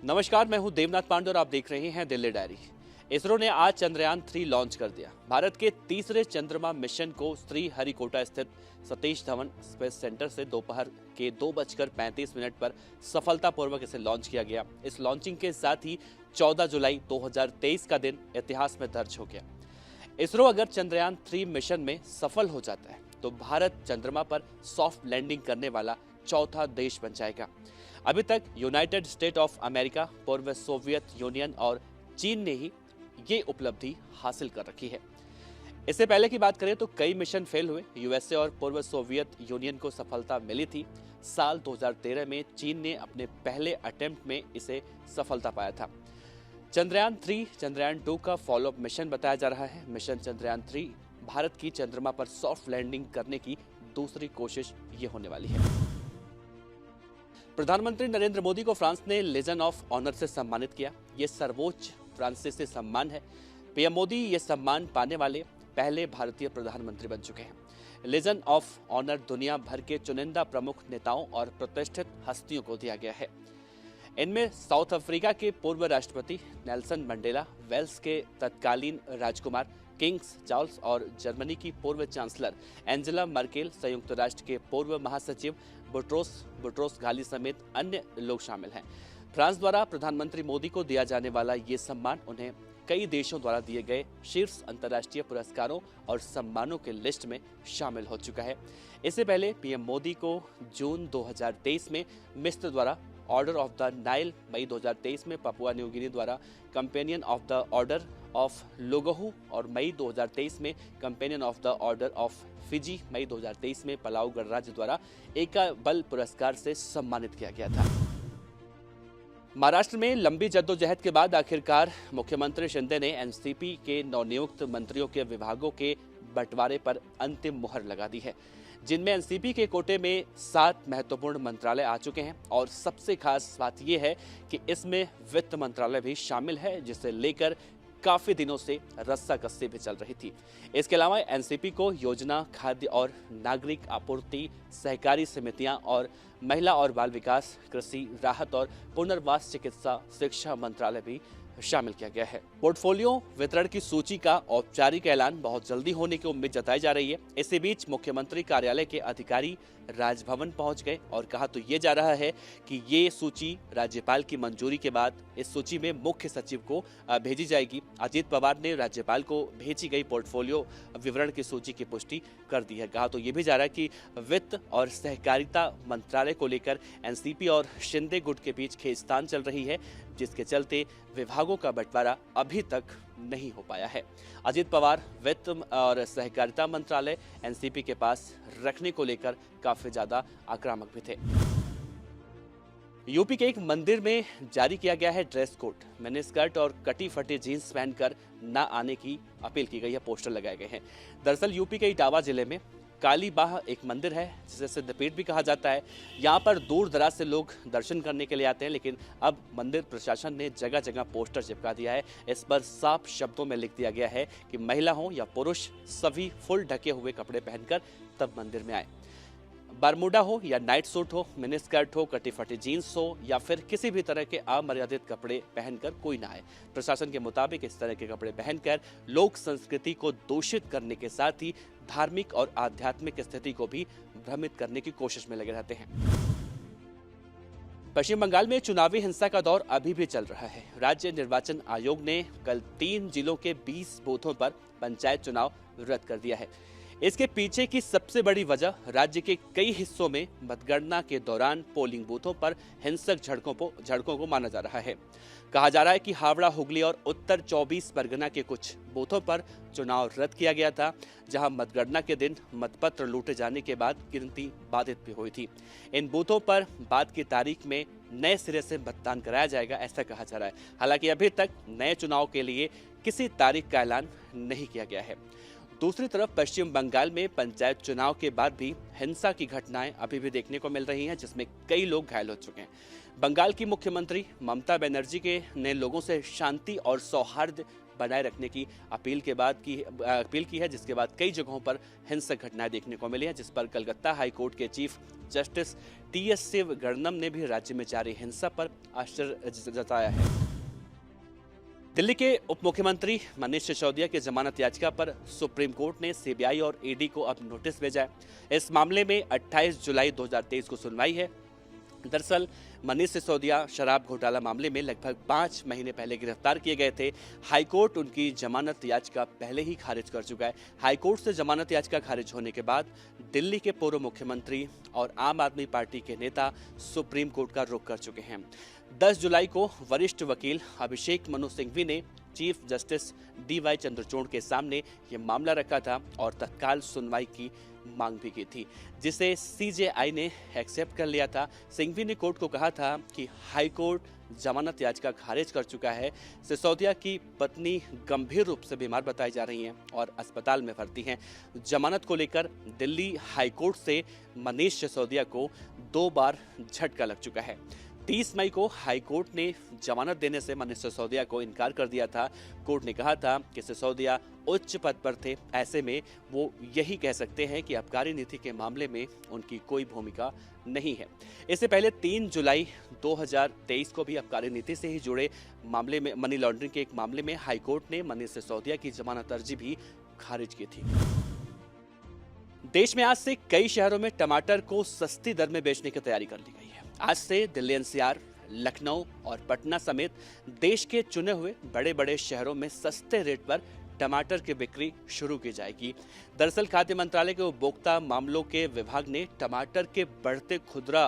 नमस्कार, मैं हूं देवनाथ पांडे और आप देख रहे हैं दिल्ली डायरी। इसरो ने आज चंद्रयान 3 लॉन्च कर दिया। भारत के तीसरे चंद्रमा मिशन को श्रीहरिकोटा स्थित सतीश धवन स्पेस सेंटर से दोपहर के 2:35 पर सफलतापूर्वक इसे लॉन्च किया गया। इस लॉन्चिंग के साथ ही 14 जुलाई 2023 का दिन इतिहास में दर्ज हो गया। इसरो अगर चंद्रयान 3 मिशन में सफल हो जाता है तो भारत चंद्रमा पर सॉफ्ट लैंडिंग करने वाला चौथा देश बन जाएगा। अभी तक यूनाइटेड स्टेट ऑफ अमेरिका, पूर्व सोवियत यूनियन और चीन ने ही ये उपलब्धि हासिल कर रखी है। इससे पहले की बात करें तो कई मिशन फेल हुए। यूएसए और पूर्व सोवियत यूनियन को सफलता मिली थी। साल 2013 में चीन ने अपने पहले अटेम्प्ट में इसे सफलता पाया था। चंद्रयान 3 चंद्रयान 2 का फॉलोअप मिशन बताया जा रहा है। मिशन चंद्रयान 3 भारत की चंद्रमा पर सॉफ्ट लैंडिंग करने की दूसरी कोशिश ये होने वाली है। प्रधानमंत्री नरेंद्र मोदी को फ्रांस ने लेजन ऑफ ऑनर से सम्मानित किया। ये सर्वोच्च फ्रांसीसी सम्मान है। पीएम मोदी ये सम्मान पाने वाले पहले भारतीय प्रधानमंत्री बन चुके हैं। लेजन ऑफ ऑनर दुनिया भर के चुनिंदा प्रमुख नेताओं और प्रतिष्ठित हस्तियों को दिया गया है। इनमें साउथ अफ्रीका के पूर्व राष्ट्रपति नेल्सन मंडेला, वेल्स के तत्कालीन राजकुमार किंग्स चार्ल्स और जर्मनी की पूर्व चांसलर एंजेला मर्केल, संयुक्त राष्ट्र के पूर्व महासचिव बुट्रोस घाली समेत अन्य लोग शामिल हैं। फ्रांस द्वारा प्रधानमंत्री मोदी को दिया जाने वाला ये सम्मान उन्हें कई देशों द्वारा दिए गए शीर्ष अंतर्राष्ट्रीय पुरस्कारों और सम्मानों के लिस्ट में शामिल हो चुका है। इससे पहले पीएम मोदी को जून 2023 में मिस्र द्वारा ऑर्डर ऑफ द नाइल, मई 2023 में पपुआ न्यू गिनी द्वारा companion of the order of Logohu और मई 2023 में companion of the order of Fiji, मई 2023 में पलाऊ गणराज्य द्वारा एकबल पुरस्कार से सम्मानित किया गया था। महाराष्ट्र में लंबी जद्दोजहद के बाद आखिरकार मुख्यमंत्री शिंदे ने एनसीपी के नवनियुक्त मंत्रियों के विभागों के बंटवारे पर अंतिम मुहर लगा दी है, जिनमें एनसीपी के कोटे में 7 महत्वपूर्ण मंत्रालय आ चुके हैं। और सबसे खास बात यह है कि इसमें वित्त मंत्रालय भी शामिल है, जिसे लेकर काफी दिनों से रस्साकस्सी भी चल रही थी। इसके अलावा एनसीपी को योजना, खाद्य और नागरिक आपूर्ति, सहकारी समितियां और महिला और बाल विकास, कृषि, राहत और पुनर्वास, चिकित्सा, शिक्षा मंत्रालय भी शामिल किया गया है। पोर्टफोलियो वितरण की सूची का औपचारिक ऐलान बहुत जल्दी होने की उम्मीद जताई जा रही है। इसी बीच मुख्यमंत्री कार्यालय के अधिकारी राजभवन पहुंच गए और कहा तो ये जा रहा है कि ये सूची राज्यपाल की मंजूरी के बाद इस सूची में मुख्य सचिव को भेजी जाएगी। अजीत पवार ने राज्यपाल को भेजी गई पोर्टफोलियो विवरण की सूची की पुष्टि कर दी है। कहा तो ये भी जा रहा है कि वित्त और सहकारिता मंत्रालय को लेकर एनसीपी और शिंदे गुट के बीच खींचतान चल रही है, जिसके चलते विभागों का बंटवारा अभी तक नहीं हो पाया है। अजीत पवार वित्त और सहकारिता मंत्रालय एनसीपी के पास रखने को लेकर काफी ज्यादा आक्रामक भी थे। यूपी के एक मंदिर में जारी किया गया है ड्रेस कोड। मिनी स्कर्ट और कटी फटी जीन्स पहनकर न आने की अपील की गई है। पोस्टर लगाए गए हैं। दरअसल यूपी के इटावा जिले में कालीबाह एक मंदिर है, जिसे सिद्धपीठ भी कहा जाता है। यहाँ पर दूर दराज से लोग दर्शन करने के लिए आते हैं, लेकिन अब मंदिर प्रशासन ने जगह जगह पोस्टर चिपका दिया है। इस पर साफ शब्दों में लिख दिया गया है कि महिला हो या पुरुष, सभी फुल ढके हुए कपड़े पहनकर तब मंदिर में आए। बरमूडा हो या नाइट सूट हो, मिनी स्कर्ट हो, कटी फटी जीन्स हो या फिर किसी भी तरह के अमर्यादित कपड़े पहनकर कोई ना आए। प्रशासन के मुताबिक इस तरह के कपड़े पहनकर लोक संस्कृति को दूषित करने के साथ ही धार्मिक और आध्यात्मिक स्थिति को भी भ्रमित करने की कोशिश में लगे रहते हैं। पश्चिम बंगाल में चुनावी हिंसा का दौर अभी भी चल रहा है। राज्य निर्वाचन आयोग ने कल 3 जिलों के 20 बूथों पर पंचायत चुनाव रद्द कर दिया है। इसके पीछे की सबसे बड़ी वजह राज्य के कई हिस्सों में मतगणना के दौरान पोलिंग बूथों पर हिंसक झड़पों को माना जा रहा है। कहा जा रहा है कि हावड़ा, हुगली और उत्तर 24 परगना के कुछ बूथों पर चुनाव रद्द किया गया था, जहां मतगणना के दिन मतपत्र लूटे जाने के बाद गिनती बाधित भी हुई थी। इन बूथों पर बाद की तारीख में नए सिरे से मतदान कराया जाएगा, ऐसा कहा जा रहा है। हालांकि अभी तक नए चुनाव के लिए किसी तारीख का ऐलान नहीं किया गया है। दूसरी तरफ पश्चिम बंगाल में पंचायत चुनाव के बाद भी हिंसा की घटनाएं अभी भी देखने को मिल रही हैं, जिसमें कई लोग घायल हो चुके हैं। बंगाल की मुख्यमंत्री ममता बनर्जी ने लोगों से शांति और सौहार्द बनाए रखने की अपील की है, जिसके बाद कई जगहों पर हिंसक घटनाएं देखने को मिली हैं, जिस पर कलकत्ता हाई कोर्ट के चीफ जस्टिस टीएस शिवगणनम ने भी राज्य में जारी हिंसा पर आश्चर्य जताया है। दिल्ली के उप मुख्यमंत्री मनीष सिसोदिया की जमानत याचिका पर सुप्रीम कोर्ट ने सीबीआई और ईडी को अब नोटिस भेजा है। इस मामले में 28 जुलाई 2023 को सुनवाई है। दरअसल मनीष सिसोदिया शराब घोटाला मामले में लगभग 5 महीने पहले गिरफ्तार किए गए थे। हाईकोर्ट उनकी जमानत याचिका पहले ही खारिज कर चुका है। हाईकोर्ट से जमानत याचिका खारिज होने के बाद दिल्ली के पूर्व मुख्यमंत्री और आम आदमी पार्टी के नेता सुप्रीम कोर्ट का रुख कर चुके हैं। 10 जुलाई को वरिष्ठ वकील अभिषेक मनु सिंघवी ने चीफ जस्टिस DY चंद्रचूड़ के सामने ये मामला रखा था और तत्काल सुनवाई की मांग भी की थी, जिसे CJI ने एक्सेप्ट कर लिया था। सिंघवी ने कोर्ट को कहा था कि हाई कोर्ट जमानत याचिका खारिज कर चुका है। सिसोदिया की पत्नी गंभीर रूप से बीमार बताई जा रही हैं और अस्पताल में भर्ती हैं। जमानत को लेकर दिल्ली हाई कोर्ट से मनीष सिसोदिया को 2 बार झटका लग चुका है। 30 मई को हाई कोर्ट ने जमानत देने से मनीष सिसोदिया को इनकार कर दिया था। कोर्ट ने कहा था कि सिसोदिया उच्च पद पर थे, ऐसे में वो यही कह सकते हैं कि आबकारी नीति के मामले में उनकी कोई भूमिका नहीं है। इससे पहले 3 जुलाई 2023 को भी आबकारी नीति से ही जुड़े मामले में, मनी लॉन्ड्रिंग के एक मामले में हाई कोर्ट ने मनीष सिसोदिया की जमानत अर्जी भी खारिज की थी। देश में आज से कई शहरों में टमाटर को सस्ती दर में बेचने की तैयारी कर ली गई है। आज से दिल्ली NCR, लखनऊ और पटना समेत देश के चुने हुए बड़े बड़े शहरों में सस्ते रेट पर टमाटर की बिक्री शुरू की जाएगी। दरअसल खाद्य मंत्रालय के उपभोक्ता मामलों के विभाग ने टमाटर के बढ़ते खुदरा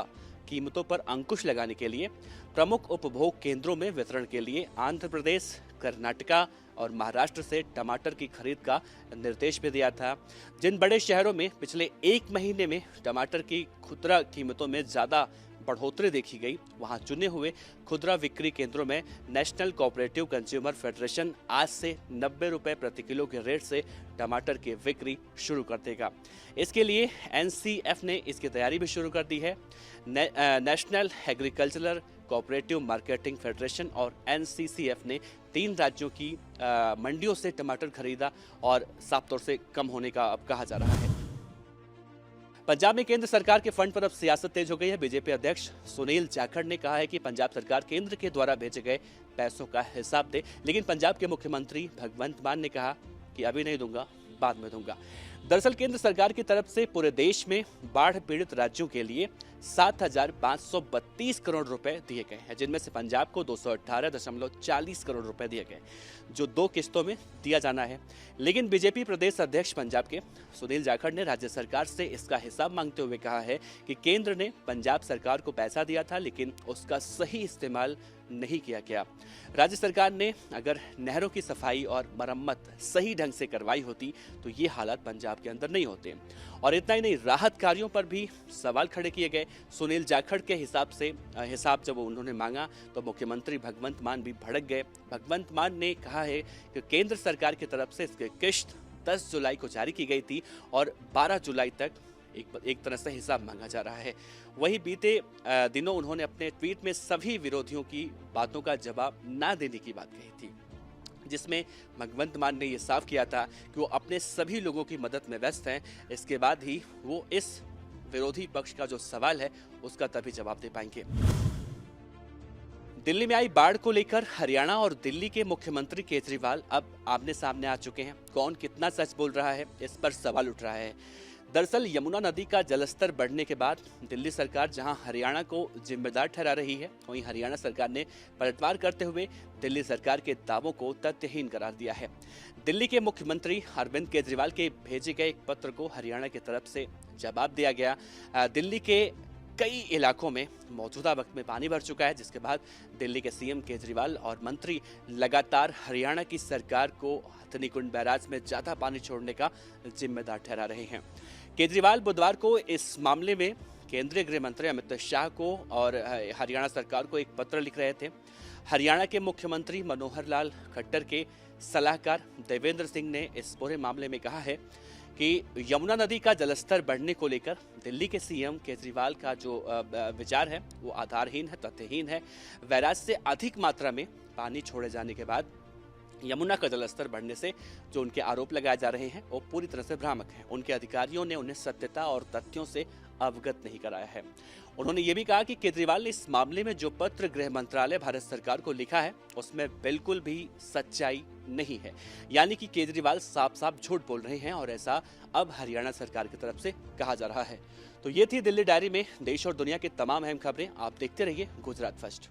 कीमतों पर अंकुश लगाने के लिए प्रमुख उपभोग केंद्रों में वितरण के लिए आंध्र प्रदेश, कर्नाटका और महाराष्ट्र से टमाटर की खरीद का निर्देश भी दिया था। जिन बड़े शहरों में पिछले 1 महीने में टमाटर की खुदरा कीमतों में ज़्यादा बढ़ोतरी देखी गई, वहां चुने हुए खुदरा बिक्री केंद्रों में नेशनल कोऑपरेटिव कंज्यूमर फेडरेशन आज से 90 रुपये प्रति किलो के रेट से टमाटर की बिक्री शुरू कर देगा। इसके लिए NCF ने इसकी तैयारी भी शुरू कर दी है। National agricultural cooperative marketing federation और NCCF ने 3 राज्यों की मंडियों से टमाटर खरीदा और साफ तौर से कम होने का अब कहा जा रहा है। पंजाब में केंद्र सरकार के फंड पर अब सियासत तेज हो गई है। बीजेपी अध्यक्ष सुनील जाखड़ ने कहा है कि पंजाब सरकार केंद्र के द्वारा भेजे गए पैसों का हिसाब दे, लेकिन पंजाब के मुख्यमंत्री भगवंत मान ने कहा कि अभी नहीं दूंगा, बाद में दूंगा। दरअसल केंद्र सरकार की तरफ से पूरे देश में बाढ़ पीड़ित राज्यों के लिए 7,532 करोड़ रुपए दिए गए हैं, जिनमें से पंजाब को 218.40 करोड़ रुपए दिए गए, जो 2 किस्तों में दिया जाना है। लेकिन बीजेपी प्रदेश अध्यक्ष पंजाब के सुनील जाखड़ ने राज्य सरकार से इसका हिसाब मांगते हुए कहा है कि केंद्र ने पंजाब सरकार को पैसा दिया था, लेकिन उसका सही इस्तेमाल नहीं किया गया। राज्य सरकार ने अगर नहरों की सफाई और मरम्मत सही ढंग से करवाई होती तो ये हालात पंजाब के अंदर नहीं होते। और इतना ही नहीं, राहत कार्यों पर भी सवाल खड़े किए गए। सुनील जाखड़ के हिसाब जब उन्होंने मांगा तो मुख्यमंत्री भगवंत मान भी भड़क गए। भगवंत मान ने कहा है कि केंद्र सरकार की तरफ से इसकी किश्त 10 जुलाई को जारी की गई थी और 12 जुलाई तक एक तरह से हिसाब मांगा जा रहा है। वहीं बीते दिनों उन्होंने अपने ट्वीट में सभी विरोधियों की बातों का जवाब ना देने की बात कही थी, जिसमें भगवंत मान ने यह साफ किया था कि वो अपने सभी लोगों की मदद में व्यस्त हैं। इसके बाद ही वो इस विरोधी पक्ष का जो सवाल है उसका तभी जवाब दे पाएंगे। दिल्ली में आई बाढ़ को लेकर हरियाणा और दिल्ली के मुख्यमंत्री केजरीवाल अब आमने सामने आ चुके हैं। कौन कितना सच बोल रहा है, इस पर सवाल उठ रहा है। दरअसल यमुना नदी का जलस्तर बढ़ने के बाद दिल्ली सरकार जहां हरियाणा को जिम्मेदार ठहरा रही है, वहीं हरियाणा सरकार ने पलटवार करते हुए दिल्ली सरकार के दावों को तथ्यहीन करार दिया है। दिल्ली के मुख्यमंत्री अरविंद केजरीवाल के भेजे गए एक पत्र को हरियाणा की तरफ से जवाब दिया गया। दिल्ली के कई इलाकों में मौजूदा वक्त में पानी भर चुका है, जिसके बाद दिल्ली के CM केजरीवाल और मंत्री लगातार हरियाणा की सरकार को हथनीकुंड बैराज में ज्यादा पानी छोड़ने का जिम्मेदार ठहरा रहे हैं। केजरीवाल बुधवार को इस मामले में केंद्रीय गृह मंत्री अमित शाह को और हरियाणा सरकार को एक पत्र लिख रहे थे। हरियाणा के मुख्यमंत्री मनोहर लाल खट्टर के सलाहकार देवेंद्र सिंह ने इस पूरे मामले में कहा है कि यमुना नदी का जलस्तर बढ़ने को लेकर दिल्ली के CM केजरीवाल का जो विचार है वो आधारहीन है, तथ्यहीन है। बैराज से अधिक मात्रा में पानी छोड़े जाने के बाद यमुना का जलस्तर बढ़ने से जो उनके आरोप लगाए जा रहे हैं वो पूरी तरह से भ्रामक हैं। उनके अधिकारियों ने उन्हें सत्यता और तथ्यों से अवगत नहीं कराया है। उन्होंने ये भी कहा कि केजरीवाल ने इस मामले में जो पत्र गृह मंत्रालय भारत सरकार को लिखा है उसमें बिल्कुल भी सच्चाई नहीं है, यानी कि केजरीवाल साफ साफ झूठ बोल रहे हैं और ऐसा अब हरियाणा सरकार की तरफ से कहा जा रहा है। तो ये थी दिल्ली डायरी में देश और दुनिया की तमाम अहम खबरें। आप देखते रहिए गुजरात फर्स्ट।